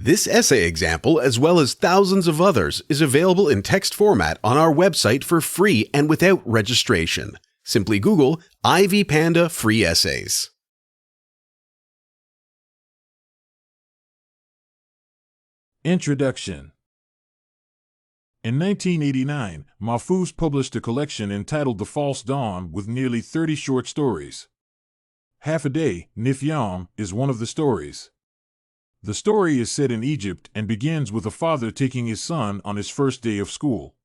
This essay example, as well as thousands of others, is available in text format on our website for free and without registration. Simply Google Ivy Panda Free Essays. Introduction. In 1989, Mahfouz published a collection entitled The False Dawn with nearly 30 short stories. Half a Day, Nif Yom, is one of the stories. The story is set in Egypt and begins with a father taking his son on his first day of school.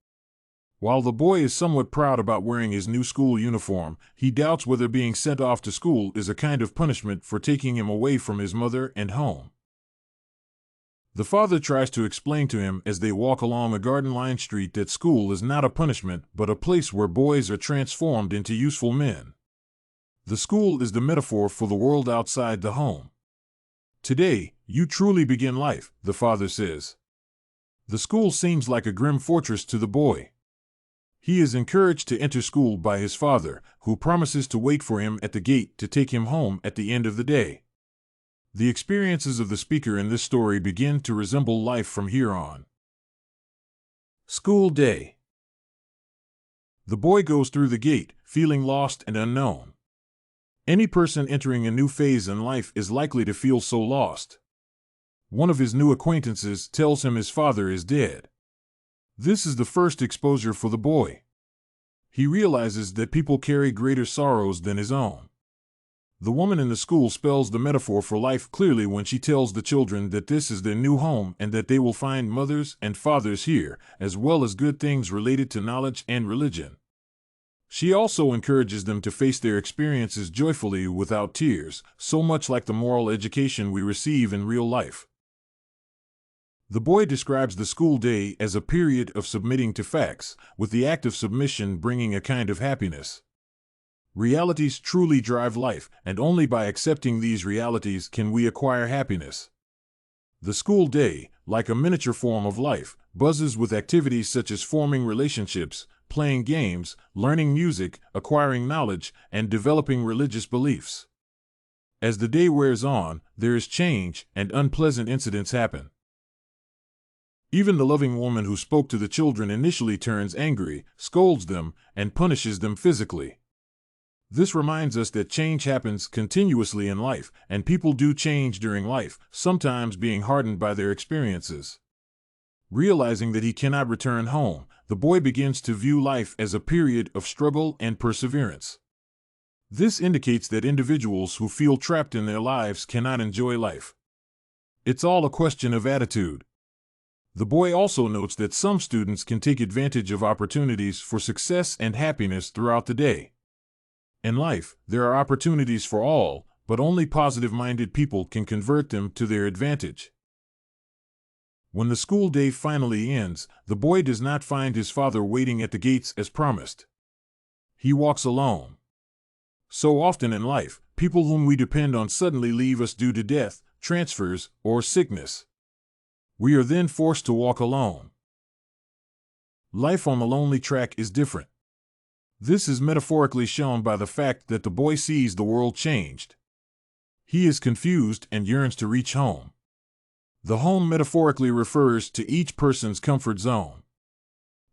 While the boy is somewhat proud about wearing his new school uniform, he doubts whether being sent off to school is a kind of punishment for taking him away from his mother and home. The father tries to explain to him as they walk along a garden-lined street that school is not a punishment but a place where boys are transformed into useful men. The school is the metaphor for the world outside the home. Today, you truly begin life, the father says. The school seems like a grim fortress to the boy. He is encouraged to enter school by his father, who promises to wait for him at the gate to take him home at the end of the day. The experiences of the speaker in this story begin to resemble life from here on. School day. The boy goes through the gate, feeling lost and unknown. Any person entering a new phase in life is likely to feel so lost. One of his new acquaintances tells him his father is dead. This is the first exposure for the boy. He realizes that people carry greater sorrows than his own. The woman in the school spells the metaphor for life clearly when she tells the children that this is their new home and that they will find mothers and fathers here, as well as good things related to knowledge and religion. She also encourages them to face their experiences joyfully without tears, so much like the moral education we receive in real life. The boy describes the school day as a period of submitting to facts, with the act of submission bringing a kind of happiness. Realities truly drive life, and only by accepting these realities can we acquire happiness. The school day, like a miniature form of life, buzzes with activities such as forming relationships, playing games, learning music, acquiring knowledge, and developing religious beliefs. As the day wears on, there is change, and unpleasant incidents happen. Even the loving woman who spoke to the children initially turns angry, scolds them, and punishes them physically. This reminds us that change happens continuously in life, and people do change during life, sometimes being hardened by their experiences. Realizing that he cannot return home, the boy begins to view life as a period of struggle and perseverance. This indicates that individuals who feel trapped in their lives cannot enjoy life. It's all a question of attitude. The boy also notes that some students can take advantage of opportunities for success and happiness throughout the day. In life, there are opportunities for all, but only positive-minded people can convert them to their advantage. When the school day finally ends, the boy does not find his father waiting at the gates as promised. He walks alone. So often in life, people whom we depend on suddenly leave us due to death, transfers, or sickness. We are then forced to walk alone. Life on the lonely track is different. This is metaphorically shown by the fact that the boy sees the world changed. He is confused and yearns to reach home. The home metaphorically refers to each person's comfort zone.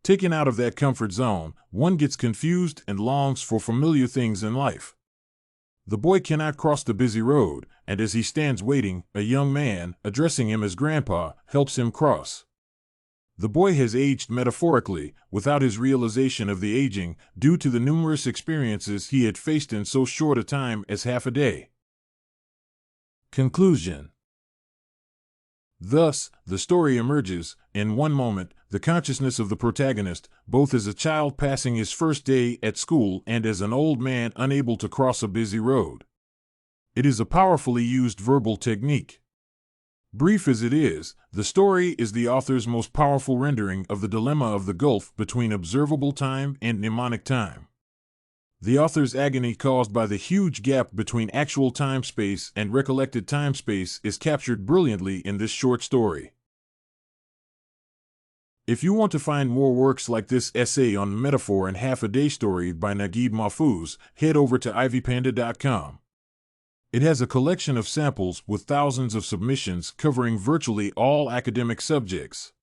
Taken out of that comfort zone, one gets confused and longs for familiar things in life. The boy cannot cross the busy road, and as he stands waiting, a young man, addressing him as Grandpa, helps him cross. The boy has aged metaphorically, without his realization of the aging, due to the numerous experiences he had faced in so short a time as half a day. Conclusion. Thus, the story emerges, in one moment, the consciousness of the protagonist, both as a child passing his first day at school and as an old man unable to cross a busy road. It is a powerfully used verbal technique. Brief as it is, the story is the author's most powerful rendering of the dilemma of the gulf between observable time and mnemonic time. The author's agony caused by the huge gap between actual time-space and recollected time-space is captured brilliantly in this short story. If you want to find more works like this essay on metaphor and half-a-day story by Naguib Mahfouz, head over to ivypanda.com. It has a collection of samples with thousands of submissions covering virtually all academic subjects.